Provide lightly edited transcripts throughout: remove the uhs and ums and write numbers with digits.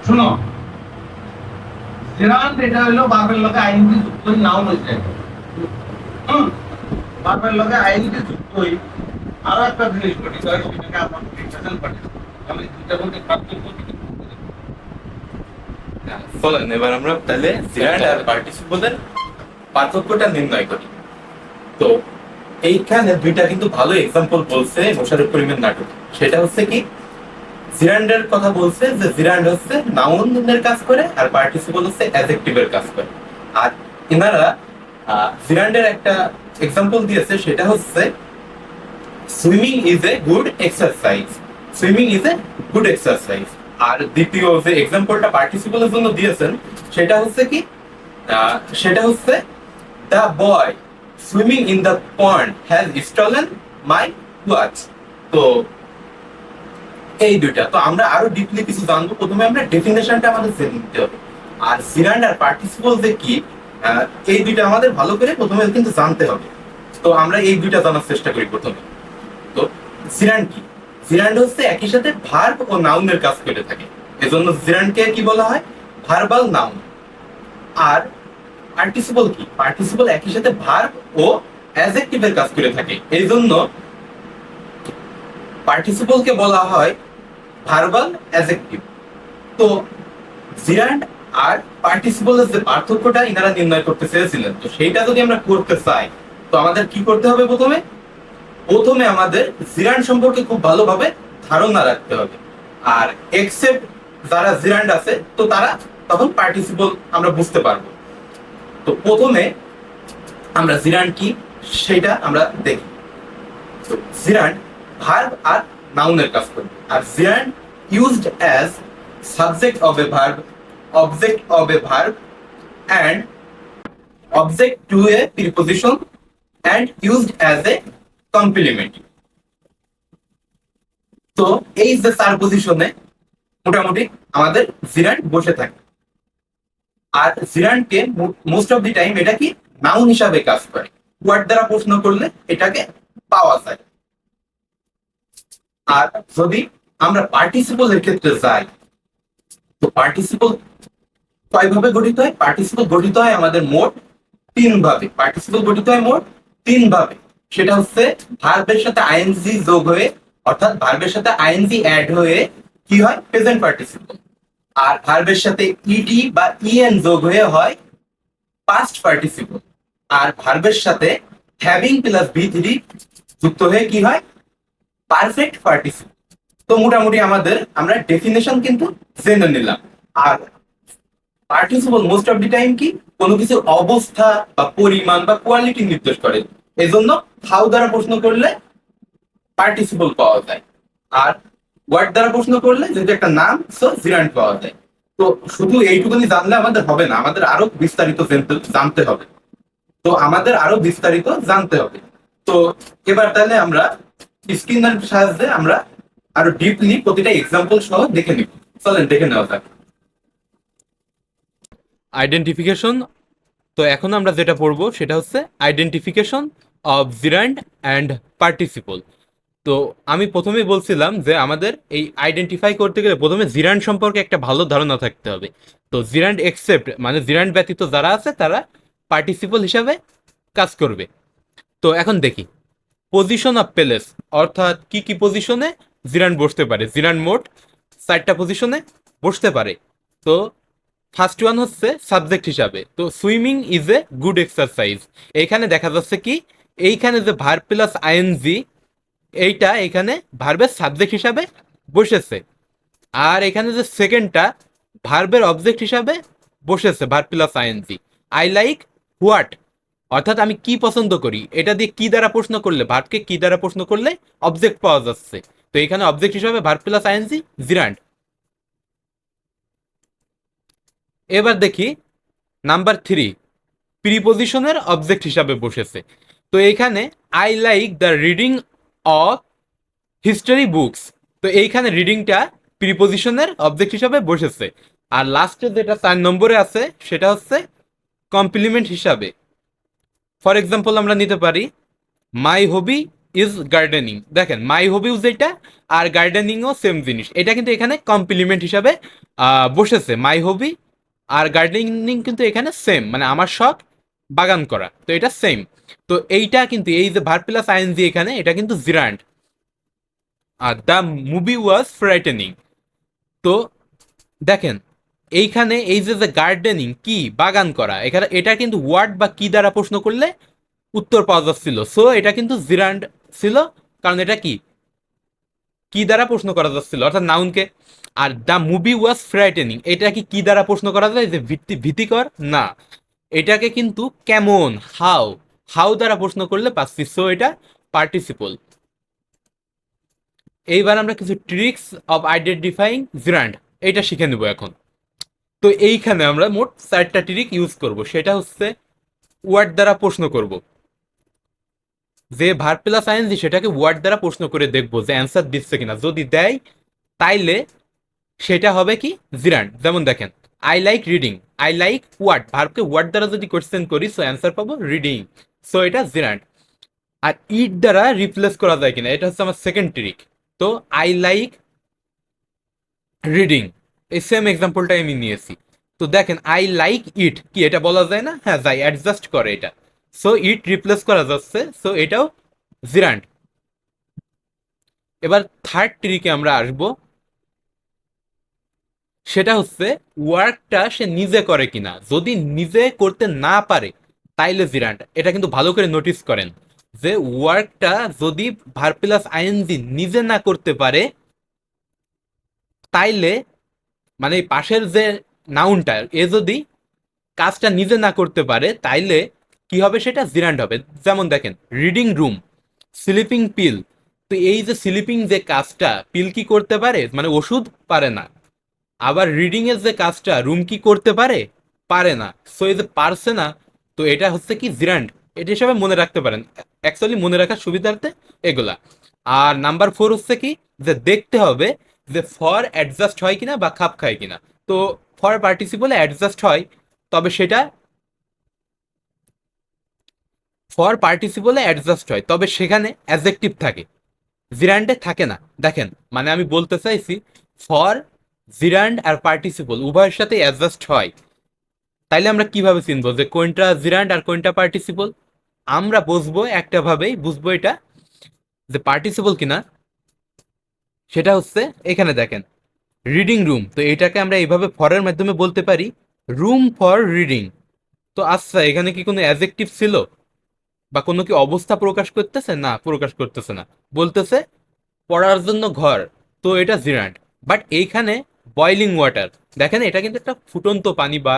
শুনো, জেরান্ড এটা হলো বারবের লগে আইনটি যুক্ত নাউন হয়েছে। বারবের লগে আইনটি যুক্ত হই আরো একটা জিনিস গঠিত হয়, সেটাকে আমরা প্রেজেন্ট পার্টিসিপল। তাহলে দুইটার মধ্যে পার্থক্য কি? চলেন এবার আমরা তাহলে জিরান্ড আর পার্টিসিপলের পার্থক্যটা নির্ণয় করি। তো এইখানে দুইটা কিন্তু ভালো এক্সাম্পল বলছে মোশাররফ করিমের নাটক। সেটা হচ্ছে কি, জিরান্ডের কথা বলছে যে জিরান্ড হচ্ছে নাউনের কাজ করে আর পার্টিসিপল হচ্ছে অ্যাডজেক্টিভের কাজ করে। আর এনারা জিরান্ডের একটা এক্সাম্পল দিয়েছে, সেটা হচ্ছে swimming is a good exercise. Swimming is a good exercise. আর দ্বিতীয় যে এক্সাম্পলটা পার্টিসিপলের জন্য দিয়েছেন, সেটা হচ্ছে কি, সেটা হচ্ছে the boy swimming in the pond has stolen my watch. তো এই দুইটা তো আমরা আরো ডিপলি কিছু জানবো। প্রথমে আমরা ডেফিনেশনটা আমাদের জেনে নিতে হবে। আর জিরান্ড আর পার্টিসিপল যে কি, এই দুইটা আমাদের ভালো করে প্রথমে কিন্তু জানতে হবে। তো আমরা এই দুইটা জানার চেষ্টা করি প্রথমে। তো জিরান্ড কি? জিরান্ড হচ্ছে একই সাথে ভার্ব ও নাউনের কাজ করে থাকে, এজন্য জিরান্ডকে কি বলা হয়? Verbal noun. আর পার্টিসিপল কি? পার্টিসিপল একই সাথে ভার্ব ও অ্যাডজেক্টিভের কাজ করে থাকে, এই জন্য পার্টিসিপলকে বলা হয় ভার্বাল অ্যাডজেক্টিভ। তো জিরান্ড আর পার্টিসিপলের যে পার্থক্যটা ইনারা নির্ণয় করতে চেয়েছিলেন, তো সেইটা যদি আমরা করতে চাই, তো আমাদের কি করতে হবে? প্রথমে প্রথমে আমাদের জিরান্ড সম্পর্কে খুব ভালোভাবে ধারণা রাখতে হবে। আর এক্সেপ্ট যারা জিরান্ড আছে, তো তারা তখন পার্টিসিপল আমরা বুঝতে পারবো। তো প্রথমে আমরা জিরান্ড কি সেটা আমরা দেখি। তো জিরান্ড ভার্ব আর নাউনের কাজ করে। আর gerund used as subject of a verb, object of a verb and object to a preposition and used as a complement. তো এই যে চার পজিশনে মোটামুটি আমাদের জিরান্ড বসে থাকে। আর জিরান্ডকে মোস্ট অফ দি টাইম এটা কি নাউন হিসাবে কাজ করে। ওয়ার্ড দ্বারা প্রশ্ন করলে এটাকে পাওয়া যায়। আর যদি আমরা পার্টিসিপলের ক্ষেত্রে যাই, তো পার্টিসিপল কয়ভাবে গঠিত হয়? পার্টিসিপল গঠিত হয় আমাদের মোট তিন ভাবে। পার্টিসিপল গঠিত হয় মোট তিন ভাবে। সেটা হচ্ছে ভার্বের সাথে আইএনজি যোগ হয়ে, অর্থাৎ ভার্বের সাথে আইএনজি অ্যাড হয়ে কি হয়? Present participle. আর ভার্বের সাথে ইডি বা ইএন যোগ হয়ে হয় পাস্ট পার্টিসিপল। আর ভার্বের সাথে হ্যাভিং প্লাস বি থ্রি যুক্ত হয়ে কি হয়? Perfect participle. তো মোটামুটি আমাদের আমরা ডেফিনেশন কিন্তু জেনে নিলাম। আর participle most of the time কি কোনো কিছুর অবস্থা বা পরিমাণ বা কোয়ালিটি নির্দেশ করে, এজন্য হাউ দ্বারা প্রশ্ন করলে পার্টিসিপল পাওয়া যায়। আর ওয়ার্ড দ্বারা প্রশ্ন করলে যদি একটা নাম, সো জিরান্ড পাওয়া যায়। তো শুধু এইটুকুনি জানলে আমাদের হবে না, আমাদের আরো বিস্তারিত জানতে হবে। তো আমাদের আরো বিস্তারিত জানতে হবে। তো এবার তাহলে আমরা স্ক্রিনের সাহায্যে আমরা আরো ডিপলি প্রতিটা এক্সাম্পল সহ দেখে নিব। চলেন দেখে নেওয়া যাক। আইডেন্টিফিকেশন। তো এখন আমরা যেটা পড়বো সেটা হচ্ছে আইডেন্টিফিকেশন অফ জিরান্ড অ্যান্ড পার্টিসিপল। তো আমি প্রথমেই বলছিলাম যে আমাদের এই আইডেন্টিফাই করতে গেলে প্রথমে জিরান্ড সম্পর্কে একটা ভালো ধারণা থাকতে হবে। তো জিরান্ড এক্সেপ্ট মানে জিরান্ড ব্যতীত যারা আছে তারা পার্টিসিপল হিসাবে কাজ করবে। তো এখন দেখি পজিশন অফ প্লেস, অর্থাৎ কি কি পজিশনে জিরান্ড বসতে পারে। জিরান্ড মোট চারটা পজিশনে বসতে পারে। তো ফার্স্ট ওয়ান হচ্ছে সাবজেক্ট হিসাবে। তো swimming is a good exercise. এইখানে দেখা যাচ্ছে কি, এইখানে যে ভার্ব প্লাস আইএনজি, এইটা এখানে ভার্বের সাবজেক্ট হিসাবে বসেছে। আর এখানে যে সেকেন্ডটা ভার্বের অবজেক্ট হিসাবে বসেছে, verb plus ING. I like what, অর্থাৎ আমি কি পছন্দ করি, এটা দিয়ে কি দ্বারা প্রশ্ন করলে, ভার্বকে কি দ্বারা প্রশ্ন করলে অবজেক্ট পাওয়া যাচ্ছে। তো এখানে অবজেক্ট হিসাবে ভার্ব প্লাস আইএনজি জিরান্ড। এবার দেখি নাম্বার 3, প্রিপোজিশনের অবজেক্ট হিসাবে বসেছে। তো এইখানে I like the reading of history books. তো এইখানে রিডিংটা প্রিপোজিশনের অবজেক্ট হিসাবে বসেছে। আর লাস্টে যেটা 4 নম্বরে আছে সেটা হচ্ছে কমপ্লিমেন্ট হিসাবে। ফর এক্সাম্পল আমরা নিতে পারি মাই হবি ইজ গার্ডেনিং। দেখেন মাই হবিজ যেটা আর গার্ডেনিংও সেম জিনিস, এটা কিন্তু এখানে কমপ্লিমেন্ট হিসাবে বসেছে। মাই হবি আর গার্ডেনিং কিন্তু এখানে সেম, মানে আমার শখ বাগান করা, তো এটা সেম। তো এইটা কিন্তু এই যে ভার্ব প্লাস আইএনজি এখানে এটা কিন্তু জিরান্ড। আর দ্য মুভি ওয়াজ ফ্রাইটেনিং। তো দেখেন এইখানে এই যে যে গার্ডেনিং কি বাগান করা, এখানে এটা কিন্তু ওয়ার্ড বা কি দ্বারা প্রশ্ন করলে উত্তর পাওয়া যাচ্ছিল, সো এটা কিন্তু জিরান্ড ছিল, কারণ এটা কি কি দ্বারা প্রশ্ন করা যাচ্ছিল, অর্থাৎ নাউনকে। আর দ্য মুভি ওয়াজ ফ্রাইটেনিং, এটা কি দ্বারা প্রশ্ন করা যায়, যে ভীতিকর না, এটাকে কিন্তু কেমন, হাউ, হাউ দ্বারা প্রশ্ন করলে পাচ্ছি, সো এটা পার্টিসিপল। এইবার আমরা কিছু ট্রিক্স অফ আইডেন্টিফাইং জিরান্ড এটা শিখে নেব এখন। তো এইখানে আমরা মোট 4টা ট্রিক ইউজ করব, সেটা হচ্ছে ওয়ার্ড দ্বারা প্রশ্ন করব, যে ভার্ব প্লাস আইএনজি সেটাকে ওয়ার্ড দ্বারা প্রশ্ন করে দেখবো যে অ্যান্সার দিচ্ছে কিনা, যদি দেয় তাইলে সেটা হবে কি জিরান্ড। যেমন দেখেন I like reading, I like what, ভার্বকে ওয়ার্ড দ্বারা যদি কোয়েশ্চেন করি সো অ্যান্সার পাবো রিডিং, সো এটা জিরান্ড। আর ইট দ্বারা রিপ্লেস করা যায় কিনা, এটা হচ্ছে আমার সেকেন্ড ট্রিক। তো আই লাইক রিডিং, এই সেম এক্সাম্পলটাই আমি নিয়েছি। তো দেখেন আই লাইক ইট, কি এটা বলা যায় না, হ্যাঁ যাই, অ্যাডজাস্ট করে এটা, সো ইট রিপ্লেস করা যাচ্ছে, সো এটাও জিরান্ড। এবার থার্ড ট্রিকে আমরা আসব, সেটা হচ্ছে ওয়ার্কটা সে নিজে করে কিনা, যদি নিজে করতে না পারে তাইলে জিরান্ড। এটা কিন্তু ভালো করে নোটিস করেন যে ওয়ার্কটা যদি ভার্ব প্লাস আইএনজি নিজে না করতে পারে তাইলে, মানে এই পাশের যে নাউনটা এ যদি কাজটা নিজে না করতে পারে তাইলে কি হবে, সেটা জিরান্ড হবে। যেমন দেখেন রিডিং রুম, স্লিপিং পিল, তো এই যে স্লিপিং যে কাজটা পিল কি করতে পারে, মানে ওষুধ পারে না, আবার রিডিং এর যে কাজটা রুম কি করতে পারে, পারে না, সো এই যে পারছে না, তো এটা হচ্ছে কি জিরান্ড। এটা হিসাবে মনে রাখতে পারেন, অ্যাকচুয়ালি মনে রাখার সুবিধার্থে এগুলা। আর নাম্বার 4 হচ্ছে কি, যে দেখতে হবে যে ফর অ্যাডজাস্ট হয় কিনা বা খাপ খায় কিনা। তো ফর পার্টিসিপলে অ্যাডজাস্ট হয়, তবে সেটা ফর পার্টিসিপলে অ্যাডজাস্ট হয়, তবে সেখানে অ্যাডজেক্টিভ থাকে, জিরান্ডে থাকে না। দেখেন মানে আমি বলতে চাইছি ফর জিরান্ড আর পার্টিসিপল উভয়ের সাথে অ্যাডজাস্ট হয়, তাইলে আমরা কিভাবে চিনবো যে কোনটা জিরান্ড আর কোনটা পার্টিসিপল? আমরা বুঝবো একটা ভাবেই বুঝবো এটা, যে পার্টিসিপল কিনা সেটা হচ্ছে এখানে দেখেন রিডিং রুম, তো এটাকে আমরা এইভাবে ফরের মাধ্যমে বলতে পারি রুম ফর রিডিং। তো আচ্ছা এখানে কি কোনো অ্যাডজেক্টিভ ছিল বা কোনো কি অবস্থা প্রকাশ করতেছে, না প্রকাশ করতেছে না, বলতেছে পড়ার জন্য ঘর, তো এটা জিরান্ড। বাট এইখানে বয়লিং ওয়াটার, দেখেন এটা কিন্তু একটা ফুটন্ত পানি বা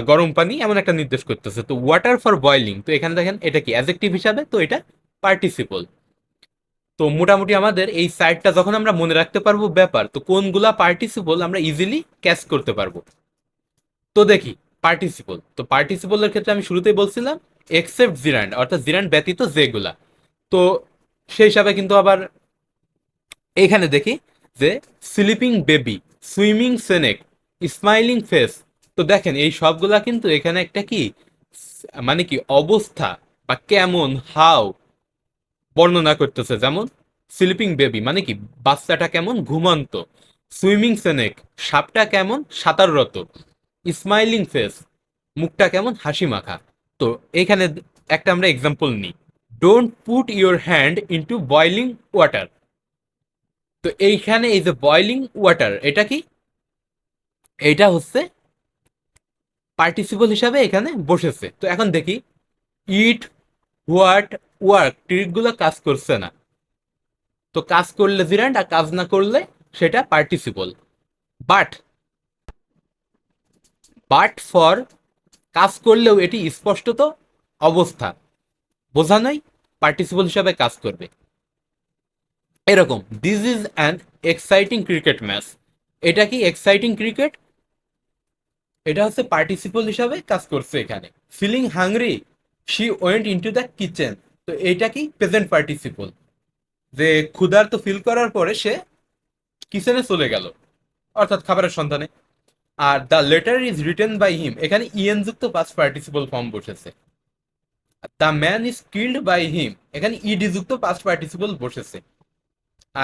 গরম পানি এমন একটা নির্দেশ করতেছে, তো ওয়াটার ফর বয়লিং, তো এখানে দেখেন এটা কি অ্যাডজেক্টিভ হিসাবে, তো এটা পার্টিসিপল। তো মোটামুটি আমাদের এই সাইডটা যখন আমরা মনে রাখতে পারবো ব্যাপার, তো কোনগুলা পার্টিসিপল আমরা ইজিলি ক্যাচ করতে পারবো। তো দেখি পার্টিসিপল, তো পার্টিসিপলের ক্ষেত্রে আমি শুরুতেই বলছিলাম এক্সেপ্ট জিরান্ড, অর্থাৎ জিরান্ড ব্যতীত যেগুলা। তো সেই হিসাবে কিন্তু আবার এখানে দেখি যে sleeping baby, swimming snake, smiling face, তো দেখেন এই সবগুলা কিন্তু এখানে একটা কি মানে কি অবস্থা বা কেমন হাউ বর্ণনা করতেছে। যেমন স্লিপিং বেবি মানে কি বাচ্চাটা কেমন ঘুমন্ত, সুইমিং সেনেক সাপটা কেমন সাঁতাররত, স্মাইলিং ফেস মুখটা কেমন হাসি মাখা। তো এখানে একটা আমরা এক্সাম্পল নিই, don't put your hand into boiling water. তো এইখানে এই যে বয়লিং ওয়াটার এটা কি, এইটা হচ্ছে পার্টিসিপল হিসাবে এখানে বসেছে। তো এখন দেখি ইট, হোয়াট, ওয়ার্ক ট্রিকগুলো কাজ করছে না, তো কাজ করলে জিরান্ড আর কাজ না করলে সেটা পার্টিসিপল। বাট বাট ফর কাজ করলেও এটি স্পষ্টত অবস্থা বোঝানোই পার্টিসিপল হিসাবে কাজ করবে। এরকম this is an exciting cricket match, এটা কি এক্সাইটিং ক্রিকেট, এটা হচ্ছে পার্টিসিপল হিসাবে কাজ করছে এখানে। Feeling hungry she went into the kitchen, তো এটা কি প্রেজেন্ট পার্টিসিপল, যে ক্ষুধার্ত ফিল করার পরে সে কিচেনে চলে গেল, অর্থাৎ খাবারের সন্ধানে। আর the letter is written by him, এখানে ইএন যুক্ত পাস্ট পার্টিসিপল ফর্ম বসেছে। The man is killed by him, এখানে ইডি যুক্ত পাস্ট পার্টিসিপল বসেছে।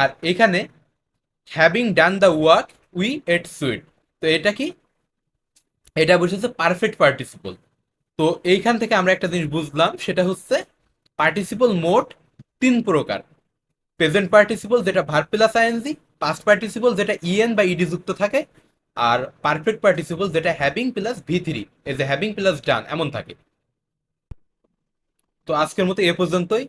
আর এখানে having done the work we ate sweet, তো এটা কি, এটা বসেছে পারফেক্ট পার্টিসিপল। তো এইখান থেকে আমরা একটা জিনিস বুঝলাম, সেটা হচ্ছে পার্টিসিপল মোট 3 প্রকার: প্রেজেন্ট পার্টিসিপল যেটা verb plus ING, past participle যেটা ইএন বা ইডি যুক্ত থাকে, আর পারফেক্ট পার্টিসিপল যেটা হ্যাভিং প্লাস ভি3 এই যে হ্যাভিং প্লাস ডান এমন থাকে। তো আজকের মতো এ পর্যন্তই।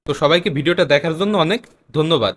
তো সবাইকে ভিডিওটা দেখার জন্য অনেক ধন্যবাদ।